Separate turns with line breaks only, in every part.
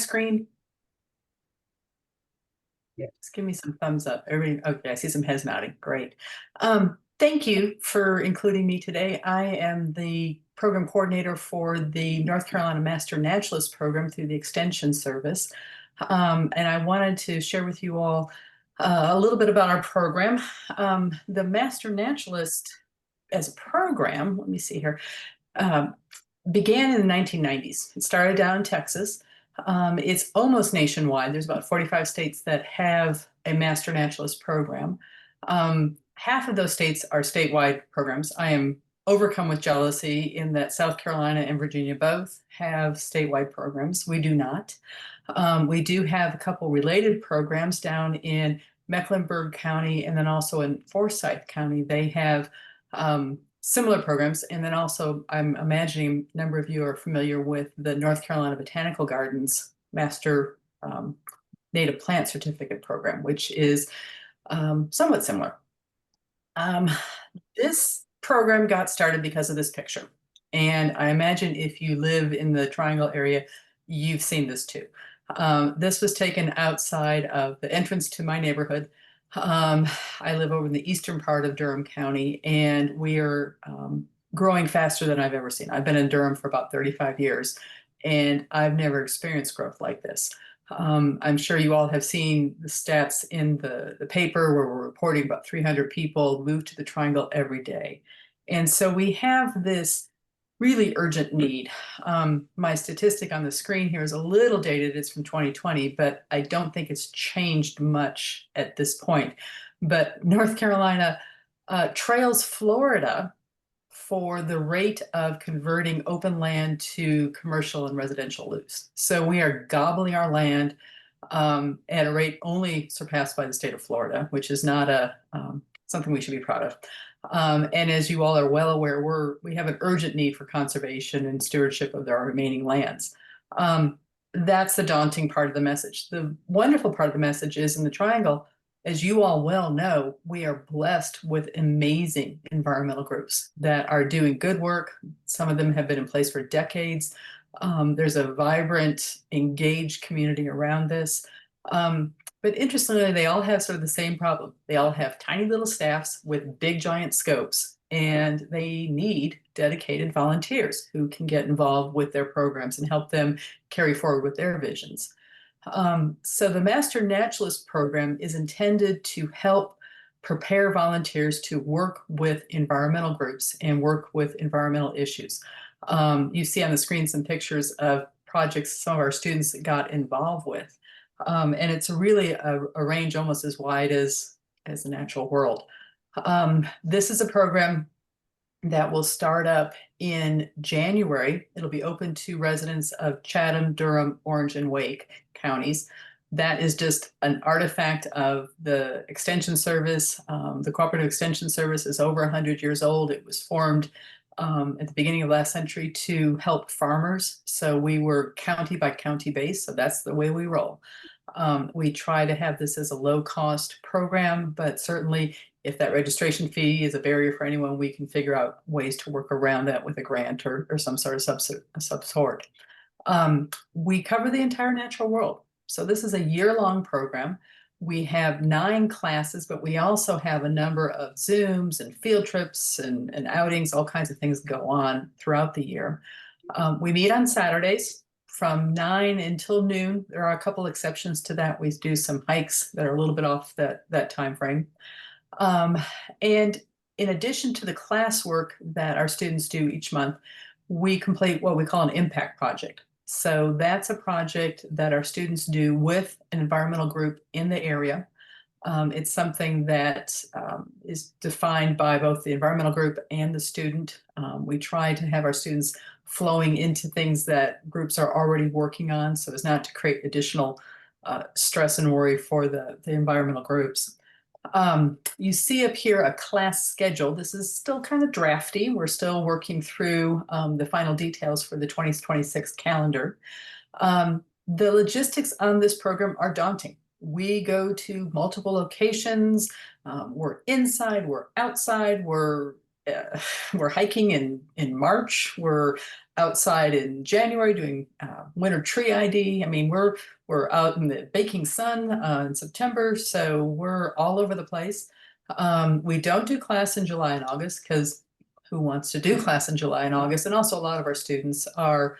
screen? Yeah, just give me some thumbs up. Everybody, okay, I see some heads nodding. Great. Thank you for including me today. I am the program coordinator for the North Carolina Master Naturalist program through the Extension Service. And I wanted to share with you all a little bit about our program. The Master Naturalist as a program, let me see here, began in the 1990s. It started down in Texas. It's almost nationwide. There's about 45 states that have a Master Naturalist program. Half of those states are statewide programs. I am overcome with jealousy in that South Carolina and Virginia both have statewide programs. We do not. We do have a couple related programs down in Mecklenburg County and then also in Forsyth County. They have similar programs. And then also, I'm imagining a number of you are familiar with the North Carolina Botanical Gardens Master Native Plant Certificate Program, which is somewhat similar. This program got started because of this picture. And I imagine if you live in the Triangle area, you've seen this too. This was taken outside of the entrance to my neighborhood. I live over in the eastern part of Durham County, and we are growing faster than I've ever seen. I've been in Durham for about 35 years, and I've never experienced growth like this. I'm sure you all have seen the stats in the paper where we're reporting about 300 people move to the Triangle every day. And so we have this really urgent need. My statistic on the screen here is a little dated. It's from 2020, but I don't think it's changed much at this point. But North Carolina trails Florida for the rate of converting open land to commercial and residential use. So we are gobbling our land at a rate only surpassed by the state of Florida, which is not something we should be proud of. And as you all are well aware, we have an urgent need for conservation and stewardship of our remaining lands. That's the daunting part of the message. The wonderful part of the message is in the Triangle, as you all well know, we are blessed with amazing environmental groups that are doing good work. Some of them have been in place for decades. There's a vibrant, engaged community around this. But interestingly, they all have sort of the same problem. They all have tiny little staffs with big giant scopes, and they need dedicated volunteers who can get involved with their programs and help them carry forward with their visions. So the Master Naturalist program is intended to help prepare volunteers to work with environmental groups and work with environmental issues. You see on the screen some pictures of projects some of our students got involved with. And it's really a range almost as wide as the natural world. This is a program that will start up in January. It'll be open to residents of Chatham, Durham, Orange, and Wake counties. That is just an artifact of the Extension Service. The Cooperative Extension Service is over 100 years old. It was formed at the beginning of last century to help farmers. So we were county by county based, so that's the way we roll. We try to have this as a low-cost program, but certainly if that registration fee is a barrier for anyone, we can figure out ways to work around that with a grant or some sort of sub-sort. We cover the entire natural world. So this is a year-long program. We have 9 classes, but we also have a number of Zooms and field trips and outings, all kinds of things go on throughout the year. We meet on Saturdays from 9 until noon. There are a couple exceptions to that. We do some hikes that are a little bit off that time frame. And in addition to the classwork that our students do each month, we complete what we call an impact project. So that's a project that our students do with an environmental group in the area. It's something that is defined by both the environmental group and the student. We try to have our students flowing into things that groups are already working on, so as not to create additional stress and worry for the environmental groups. You see up here a class schedule. This is still kind of drafty. We're still working through the final details for the 2026 calendar. The logistics on this program are daunting. We go to multiple locations. We're inside, we're outside, we're we're hiking in March. We're outside in January doing winter tree ID. I mean, we're out in the baking sun in September, so we're all over the place. We don't do class in July and August because who wants to do class in July and August? And also, a lot of our students are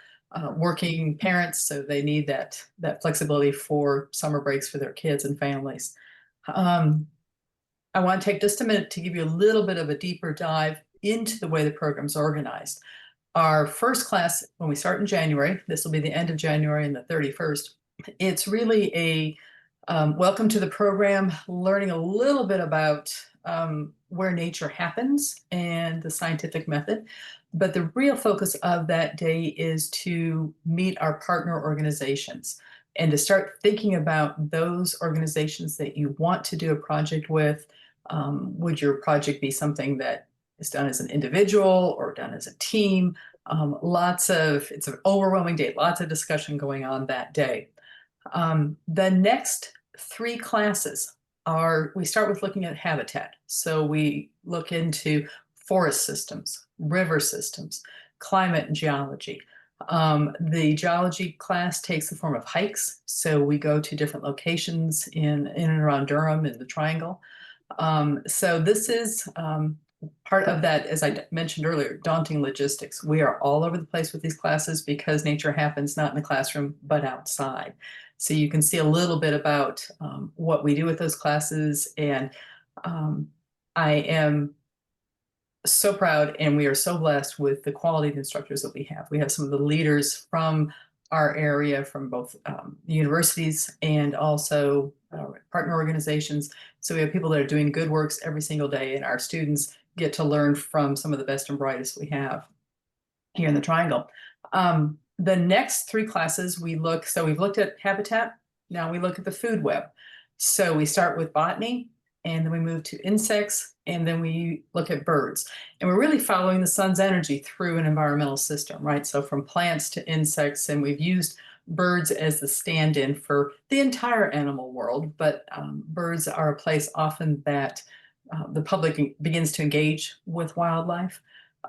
working parents, so they need that flexibility for summer breaks for their kids and families. I want to take just a minute to give you a little bit of a deeper dive into the way the program's organized. Our first class, when we start in January, this will be the end of January and the 31st, it's really a welcome to the program, learning a little bit about where nature happens and the scientific method. But the real focus of that day is to meet our partner organizations and to start thinking about those organizations that you want to do a project with. Would your project be something that is done as an individual or done as a team? It's an overwhelming day, lots of discussion going on that day. The next 3 classes we start with looking at habitat. So we look into forest systems, river systems, climate and geology. The geology class takes the form of hikes. So we go to different locations in and around Durham in the Triangle. So this is part of that, as I mentioned earlier, daunting logistics. We are all over the place with these classes because nature happens not in the classroom, but outside. So you can see a little bit about what we do with those classes. And I am so proud, and we are so blessed with the quality of instructors that we have. We have some of the leaders from our area, from both the universities and also partner organizations. So we have people that are doing good works every single day, and our students get to learn from some of the best and brightest we have here in the Triangle. The next 3 classes we've looked at habitat, now we look at the food web. So we start with botany, and then we move to insects, and then we look at birds. And we're really following the sun's energy through an environmental system, right? So from plants to insects, and we've used birds as the stand-in for the entire animal world, but birds are a place often that the public begins to engage with wildlife.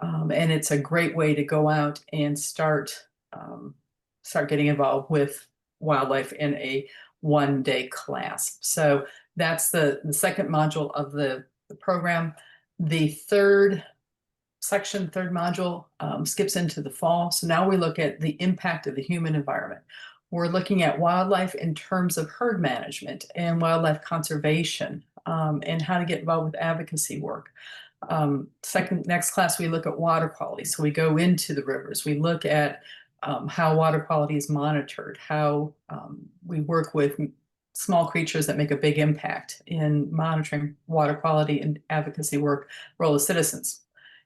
And it's a great way to go out and start getting involved with wildlife in a one-day class. So that's the second module of the program. The third module skips into the fall. So now we look at the impact of the human environment. We're looking at wildlife in terms of herd management and wildlife conservation, and how to get involved with advocacy work. Next class, we look at water quality. So we go into the rivers. We look at how water quality is monitored, how we work with small creatures that make a big impact in monitoring water quality and advocacy work, role of citizens.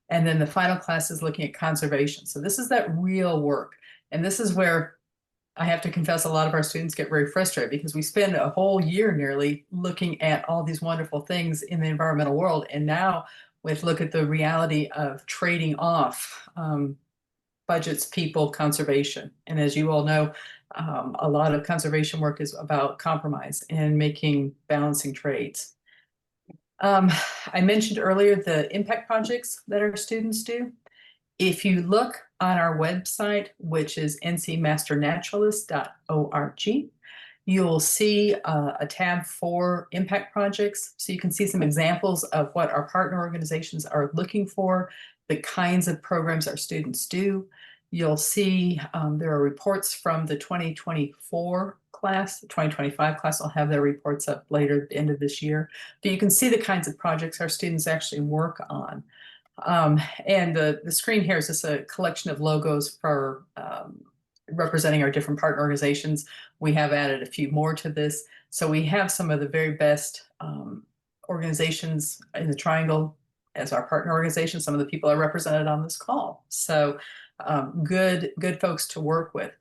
And then the final class is looking at conservation. So this is that real work. And this is where I have to confess a lot of our students get very frustrated, because we spend a whole year nearly looking at all these wonderful things in the environmental world. And now we have to look at the reality of trading off budgets, people, conservation. And as you all know, a lot of conservation work is about compromise and balancing trades. I mentioned earlier the impact projects that our students do. If you look on our website, which is ncmasternaturalist.org, you'll see a tab for impact projects. So you can see some examples of what our partner organizations are looking for, the kinds of programs our students do. You'll see there are reports from the 2024 class. The 2025 class will have their reports up later at the end of this year. But you can see the kinds of projects our students actually work on. And the screen here is just a collection of logos for representing our different partner organizations. We have added a few more to this. So we have some of the very best organizations in the Triangle as our partner organization. Some of the people are represented on this call. So good folks to work with.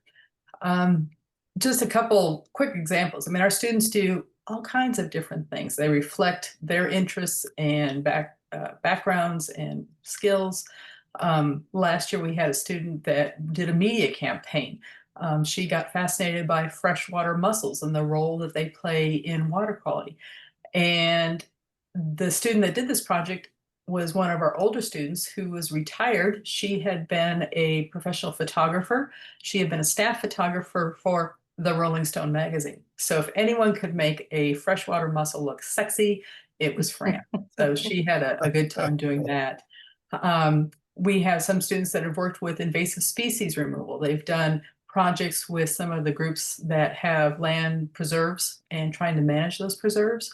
Just a couple quick examples. I mean, our students do all kinds of different things. They reflect their interests and backgrounds and skills. Last year, we had a student that did a media campaign. She got fascinated by freshwater mussels and the role that they play in water quality. And the student that did this project was one of our older students who was retired. She had been a professional photographer. She had been a staff photographer for the Rolling Stone magazine. So if anyone could make a freshwater mussel look sexy, it was Fran. So she had a good time doing that. We have some students that have worked with invasive species removal. They've done projects with some of the groups that have land preserves and trying to manage those preserves.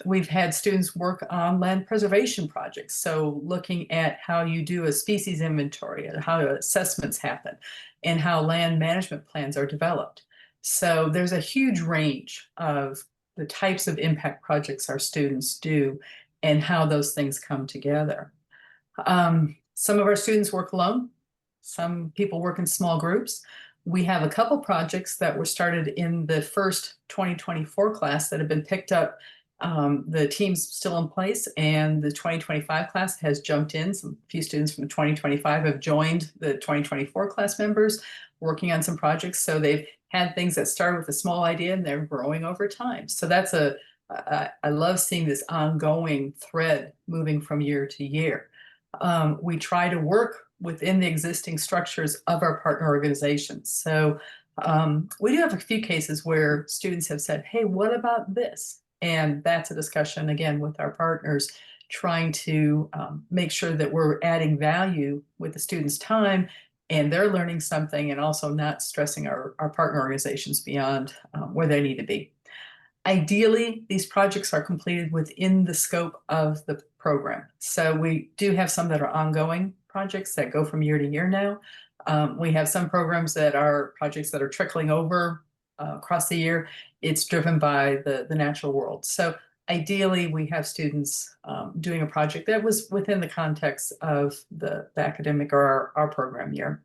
We've had students work on land preservation projects. So looking at how you do a species inventory and how assessments happen and how land management plans are developed. So there's a huge range of the types of impact projects our students do and how those things come together. Some of our students work alone. Some people work in small groups. We have a couple projects that were started in the first 2024 class that have been picked up. The team's still in place, and the 2025 class has jumped in. Some few students from 2025 have joined the 2024 class members working on some projects. So they've had things that started with a small idea and they're growing over time. So that's I love seeing this ongoing thread moving from year to year. We try to work within the existing structures of our partner organizations. So we do have a few cases where students have said, hey, what about this? And that's a discussion, again, with our partners, trying to make sure that we're adding value with the students' time and they're learning something, and also not stressing our partner organizations beyond where they need to be. Ideally, these projects are completed within the scope of the program. So we do have some that are ongoing projects that go from year to year now. We have some programs that are projects that are trickling over across the year. It's driven by the natural world. So ideally, we have students doing a project that was within the context of the academic or our program year.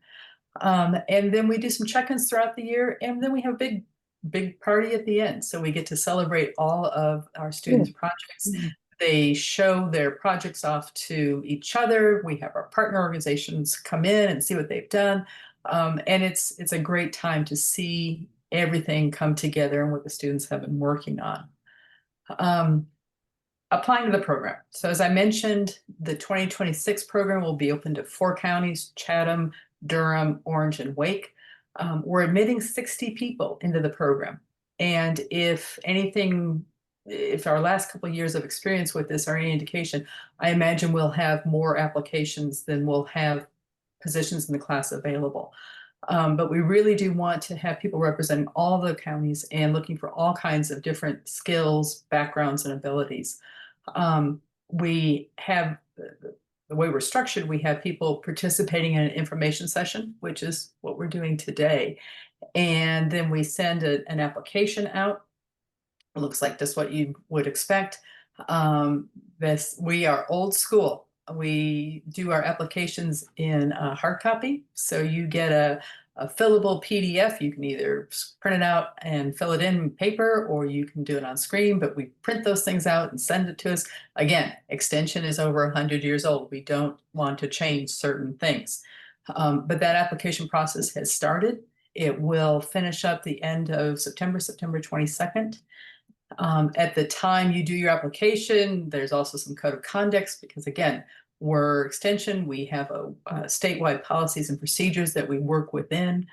And then we do some check-ins throughout the year, and then we have a big party at the end. So we get to celebrate all of our students' projects. They show their projects off to each other. We have our partner organizations come in and see what they've done. And it's a great time to see everything come together and what the students have been working on. Applying to the program. So as I mentioned, the 2026 program will be open to 4 counties: Chatham, Durham, Orange, and Wake. We're admitting 60 people into the program. And if our last couple of years of experience with this are any indication, I imagine we'll have more applications than we'll have positions in the class available. But we really do want to have people representing all the counties and looking for all kinds of different skills, backgrounds, and abilities. We have, the way we're structured, we have people participating in an information session, which is what we're doing today. And then we send an application out. It looks like just what you would expect. We are old school. We do our applications in hard copy. So you get a fillable PDF. You can either print it out and fill it in paper, or you can do it on screen, but we print those things out and send it to us. Again, extension is over 100 years old. We don't want to change certain things. But that application process has started. It will finish up the end of September 22nd. At the time you do your application, there's also some code of conduct, because again, we're extension, we have a statewide policies and procedures that we work within.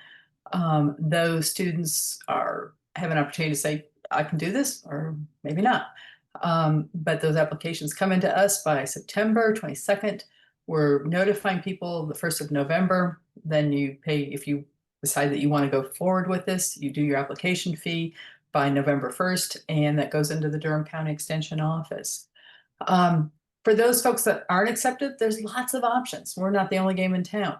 Those students have an opportunity to say, I can do this, or maybe not. But those applications come into us by September 22nd. We're notifying people the 1st of November. Then you pay, if you decide that you want to go forward with this, you do your application fee by November 1st, and that goes into the Durham County Extension Office. For those folks that aren't accepted, there's lots of options. We're not the only game in town.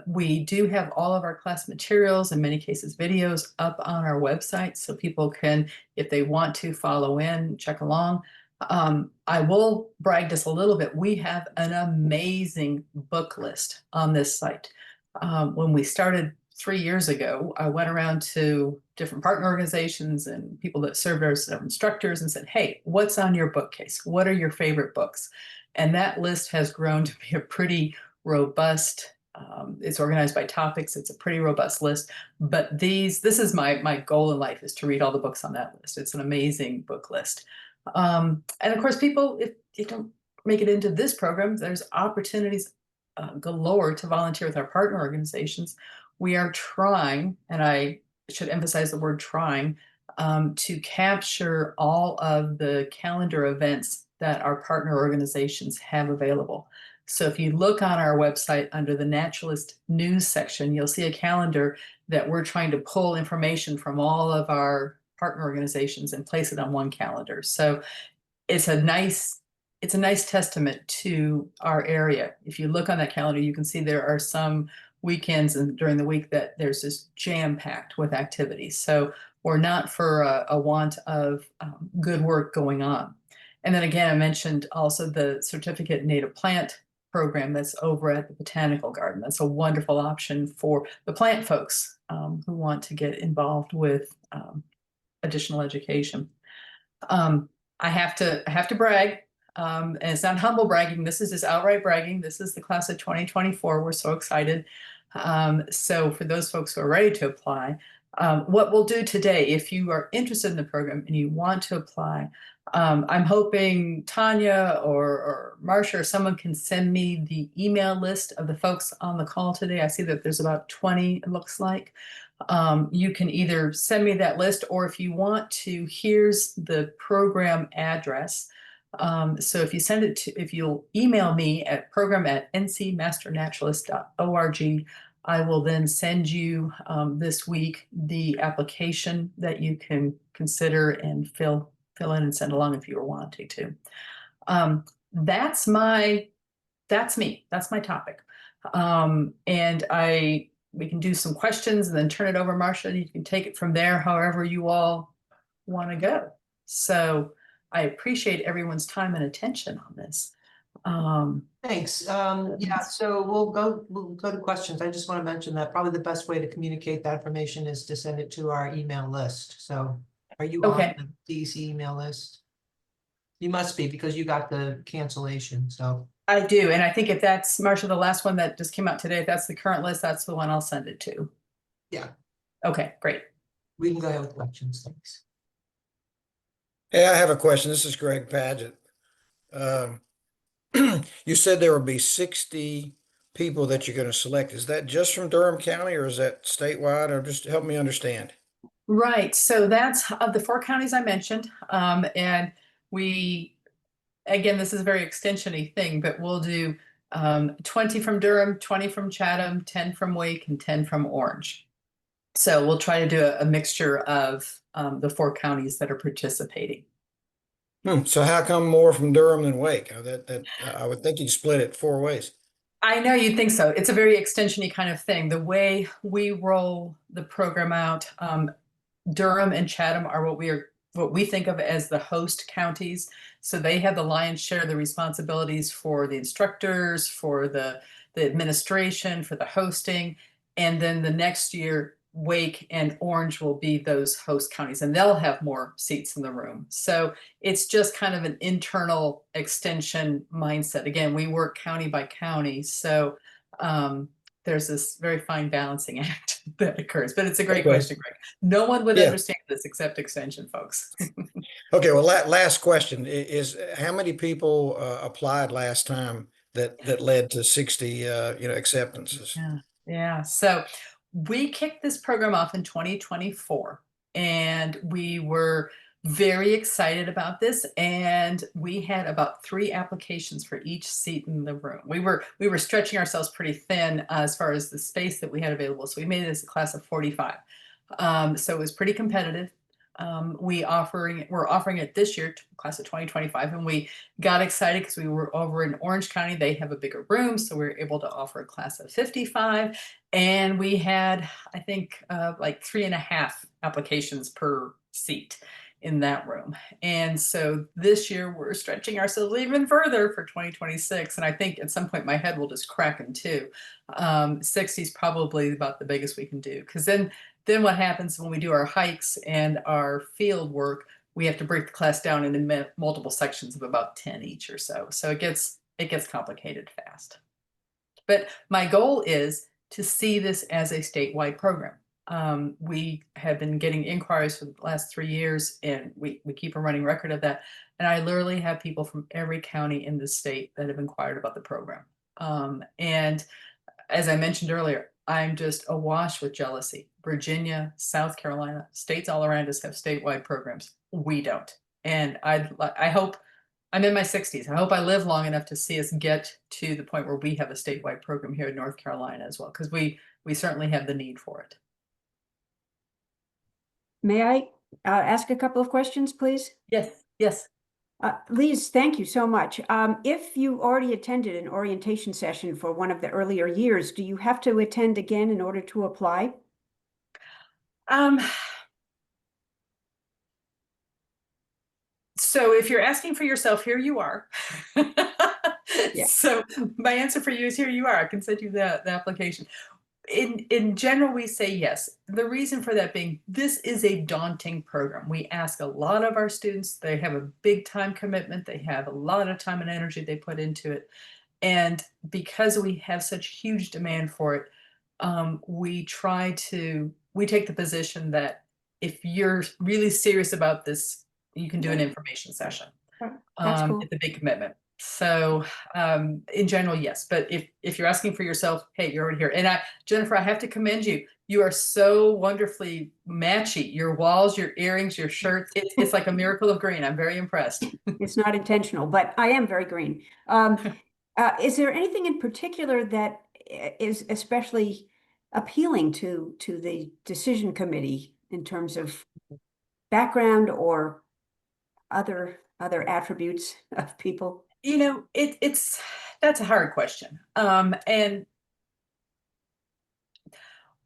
We do have all of our class materials, in many cases videos, up on our website, so people can, if they want to, follow in, check along. I will brag just a little bit. We have an amazing book list on this site. When we started 3 years ago, I went around to different partner organizations and people that served as instructors and said, hey, what's on your bookcase? What are your favorite books? And that list has grown to be a pretty robust, it's organized by topics. It's a pretty robust list. But this is my goal in life, is to read all the books on that list. It's an amazing book list. And of course, people, if you don't make it into this program, there's opportunities galore to volunteer with our partner organizations. We are trying, and I should emphasize the word trying, to capture all of the calendar events that our partner organizations have available. So if you look on our website under the Naturalist news section, you'll see a calendar that we're trying to pull information from all of our partner organizations and place it on one calendar. So it's a nice testament to our area. If you look on that calendar, you can see there are some weekends and during the week that there's just jam-packed with activities. So we're not for a want of good work going on. And then again, I mentioned also the Certificate in Native Plant program that's over at the Botanical Garden. That's a wonderful option for the plant folks who want to get involved with additional education. I have to brag, and it's not humble bragging. This is just outright bragging. This is the class of 2024. We're so excited. So for those folks who are ready to apply, what we'll do today, if you are interested in the program and you want to apply, I'm hoping Tanya or Marcia or someone can send me the email list of the folks on the call today. I see that there's about 20, it looks like. You can either send me that list, or if you want to, here's the program address. So if you send it to, if you'll email me at program@ncmasternaturalist.org, I will then send you this week the application that you can consider and fill in and send along if you were wanting to. That's me. That's my topic. And we can do some questions and then turn it over, Marcia, and you can take it from there however you all want to go. So I appreciate everyone's time and attention on this.
Thanks. Yeah, so we'll go to questions. I just want to mention that probably the best way to communicate that information is to send it to our email list. So are you
Okay.
on the DEC email list? You must be, because you got the cancellation, so.
I do, and I think if that's, Marcia, the last one that just came out today, if that's the current list, that's the one I'll send it to.
Yeah.
Okay, great.
We can go ahead with questions, thanks.
Hey, I have a question. This is Greg Paget. You said there will be 60 people that you're going to select. Is that just from Durham County, or is that statewide, or just help me understand?
Right, so that's of the 4 counties I mentioned, and again, this is a very extension-y thing, but we'll do 20 from Durham, 20 from Chatham, 10 from Wake, and 10 from Orange. So we'll try to do a mixture of the 4 counties that are participating.
So how come more from Durham than Wake? I would think you'd split it 4 ways.
I know you'd think so. It's a very extension-y kind of thing. The way we roll the program out, Durham and Chatham are what we think of as the host counties. So they have the lion's share of the responsibilities for the instructors, for the administration, for the hosting. And then the next year, Wake and Orange will be those host counties, and they'll have more seats in the room. So it's just kind of an internal extension mindset. Again, we work county by county. So there's this very fine balancing act that occurs, but it's a great question, Greg. No one would understand this except extension folks.
Okay, well, last question is how many people applied last time that led to 60 acceptances?
Yeah. So we kicked this program off in 2024, and we were very excited about this, and we had about 3 applications for each seat in the room. We were stretching ourselves pretty thin as far as the space that we had available, so we made it as a class of 45. So it was pretty competitive. We're offering it this year, class of 2025, and we got excited because we were over in Orange County. They have a bigger room, so we were able to offer a class of 55, and we had, I think, like 3.5 applications per seat in that room. And so this year we're stretching ourselves even further for 2026, and I think at some point my head will just crack in two. 60 is probably about the biggest we can do, because then what happens when we do our hikes and our field work, we have to break the class down into multiple sections of about 10 each or so. So it gets complicated fast. But my goal is to see this as a statewide program. We have been getting inquiries for the last 3 years, and we keep a running record of that. And I literally have people from every county in the state that have inquired about the program. And as I mentioned earlier, I'm just awash with jealousy. Virginia, South Carolina, states all around us have statewide programs. We don't. And I hope, I'm in my 60s. I hope I live long enough to see us get to the point where we have a statewide program here in North Carolina as well, because we certainly have the need for it.
May I ask a couple of questions, please?
Yes, yes.
Lise, thank you so much. If you already attended an orientation session for one of the earlier years, do you have to attend again in order to apply?
So if you're asking for yourself, here you are.
Yeah.
So my answer for you is here you are. I can send you the application. In general, we say yes. The reason for that being, this is a daunting program. We ask a lot of our students. They have a big time commitment. They have a lot of time and energy they put into it. And because we have such huge demand for it, we take the position that if you're really serious about this, you can do an information session.
That's cool.
It's a big commitment. So in general, yes. But if you're asking for yourself, hey, you're already here. And Jennifer, I have to commend you. You are so wonderfully matchy. Your walls, your earrings, your shirts. It's like a miracle of green. I'm very impressed.
It's not intentional, but I am very green. Is there anything in particular that is especially appealing to the decision committee in terms of background or other attributes of people?
You know, that's a hard question. And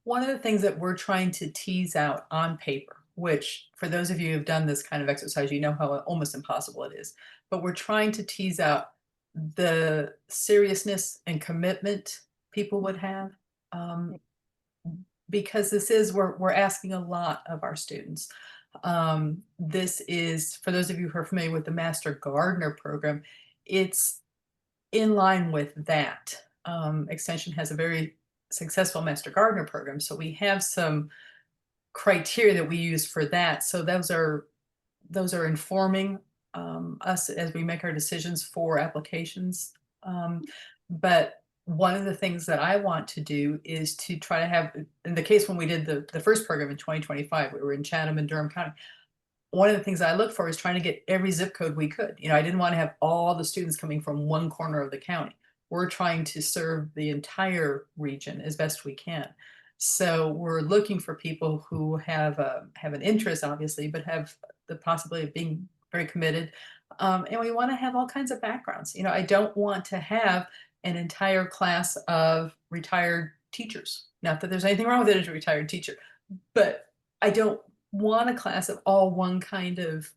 one of the things that we're trying to tease out on paper, which for those of you who've done this kind of exercise, you know how almost impossible it is, but we're trying to tease out the seriousness and commitment people would have. Because we're asking a lot of our students. This is, for those of you who are familiar with the Master Gardener program, it's in line with that. Extension has a very successful Master Gardener program, so we have some criteria that we use for that. So those are informing us as we make our decisions for applications. But one of the things that I want to do is to try to have, in the case when we did the first program in 2025, we were in Chatham and Durham County. One of the things I looked for is trying to get every zip code we could. You know, I didn't want to have all the students coming from one corner of the county. We're trying to serve the entire region as best we can. So we're looking for people who have an interest, obviously, but have the possibility of being very committed. And we want to have all kinds of backgrounds. You know, I don't want to have an entire class of retired teachers. Not that there's anything wrong with it as a retired teacher, but I don't want a class of all one kind of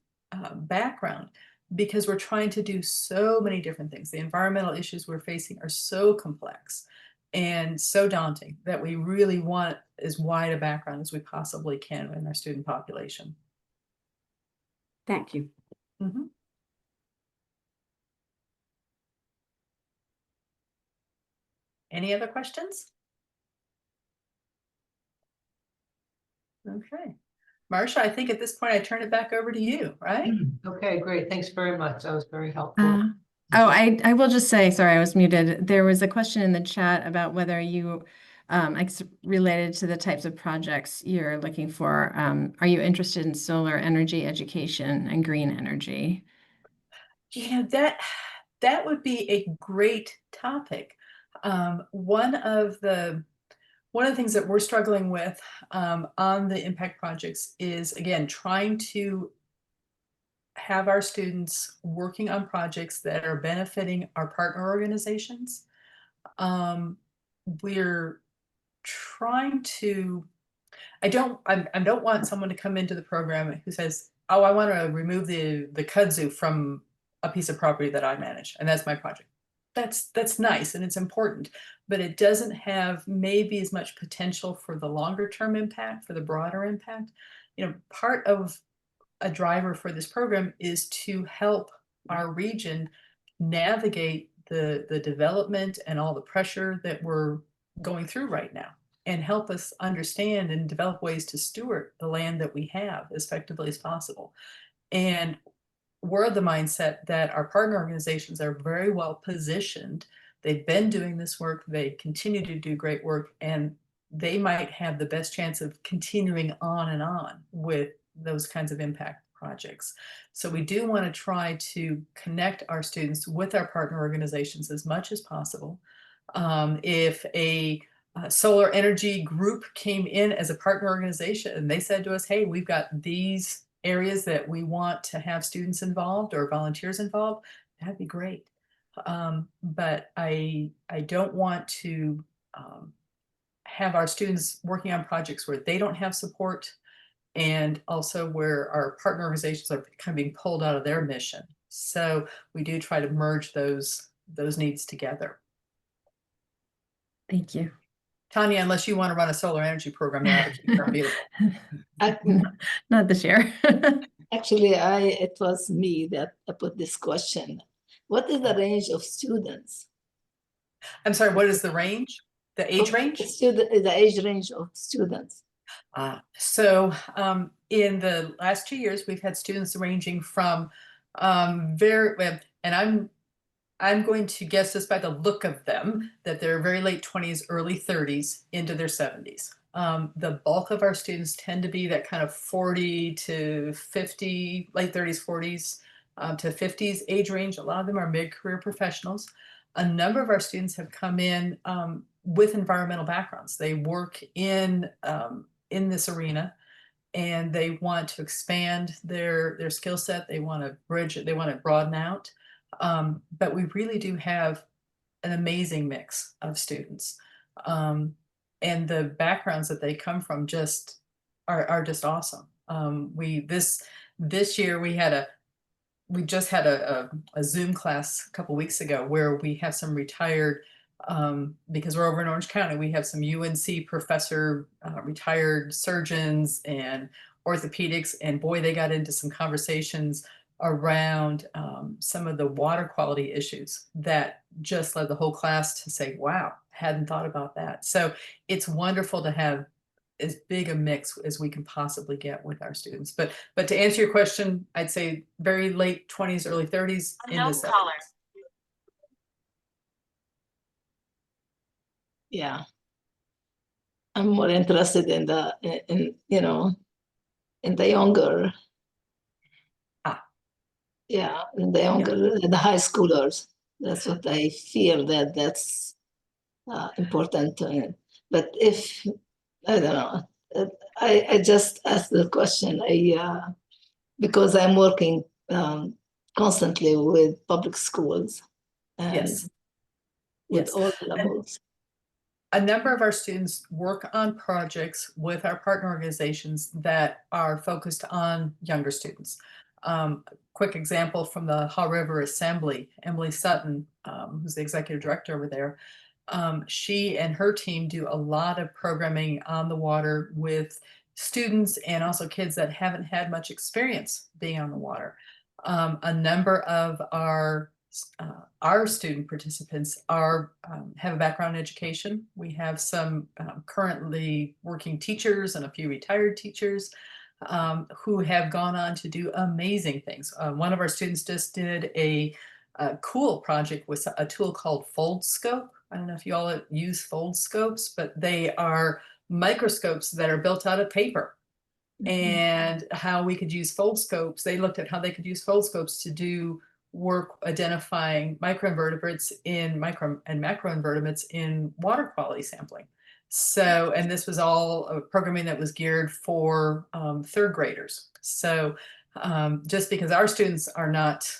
background, because we're trying to do so many different things. The environmental issues we're facing are so complex and so daunting that we really want as wide a background as we possibly can in our student population.
Thank you.
Mm-hmm. Any other questions? Okay. Marcia, I think at this point I turn it back over to you, right?
Okay, great. Thanks very much. That was very helpful.
I will just say, sorry, I was muted. There was a question in the chat about whether you, related to the types of projects you're looking for. Are you interested in solar energy education and green energy?
You know, that would be a great topic. One of the things that we're struggling with on the impact projects is, again, trying to have our students working on projects that are benefiting our partner organizations. We're trying to, I don't want someone to come into the program who says, oh, I want to remove the kudzu from a piece of property that I manage, and that's my project. That's nice and it's important, but it doesn't have maybe as much potential for the longer term impact, for the broader impact. You know, part of a driver for this program is to help our region navigate the development and all the pressure that we're going through right now. and help us understand and develop ways to steward the land that we have as effectively as possible. And we're of the mindset that our partner organizations are very well positioned. They've been doing this work, they continue to do great work, and they might have the best chance of continuing on with those kinds of impact projects. So we do want to try to connect our students with our partner organizations as much as possible. If a solar energy group came in as a partner organization and they said to us, hey, we've got these areas that we want to have students involved or volunteers involved, that'd be great. But I don't want to have our students working on projects where they don't have support, and also where our partner organizations are kind of being pulled out of their mission. So we do try to merge those needs together.
Thank you.
Tanya, unless you want to run a solar energy program, there, are beautiful.
Not this year.
Actually, it was me that put this question. What is the range of students?
I'm sorry, what is the range? The age range?
The age range of students.
So in the last 2 years, we've had students ranging from and I'm going to guess just by the look of them that they're very late 20s, early 30s into their 70s. The bulk of our students tend to be that kind of 40 to 50, late 30s, 40s to 50s age range. A lot of them are mid-career professionals. A number of our students have come in with environmental backgrounds. They work in this arena, and they want to expand their skill set. They want to bridge it. They want to broaden out. But we really do have an amazing mix of students. And the backgrounds that they come from just are just awesome. This year we just had a Zoom class a couple weeks ago where we have some retired, because we're over in Orange County, we have some UNC professor, retired surgeons and orthopedics, and boy, they got into some conversations around some of the water quality issues that just led the whole class to say, wow, hadn't thought about that. So it's wonderful to have as big a mix as we can possibly get with our students. But to answer your question, I'd say very late 20s, early 30s into 70s.
Yeah. I'm more interested in the younger. Yeah, in the younger, the high schoolers. That's what I feel that's important. But if I don't know, I just asked the question. Because I'm working constantly with public schools and
Yes.
with
Yes.
all levels.
A number of our students work on projects with our partner organizations that are focused on younger students. Quick example from the Haw River Assembly, Emily Sutton, who's the executive director over there. She and her team do a lot of programming on the water with students and also kids that haven't had much experience being on the water. A number of our student participants have a background in education. We have some currently working teachers and a few retired teachers who have gone on to do amazing things. One of our students just did a cool project with a tool called FoldScope. I don't know if you all use FoldScopes, but they are microscopes that are built out of paper. And how we could use FoldScopes, they looked at how they could use FoldScopes to do work identifying microinvertebrates and macroinvertebrates in water quality sampling. So, and this was all programming that was geared for third graders. So just because our students are not,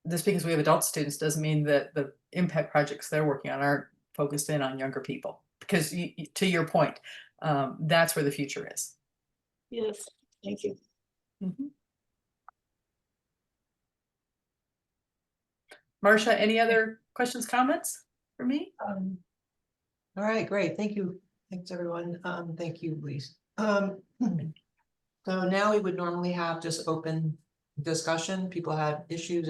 just because we have adult students doesn't mean that the impact projects they're working on aren't focused in on younger people. Because to your point, that's where the future is.
Yes, thank you.
Marcia, any other questions, comments for me?
All right, great. Thank you. Thanks, everyone. Thank you, Lise. So now we would normally have just open discussion. People had issues.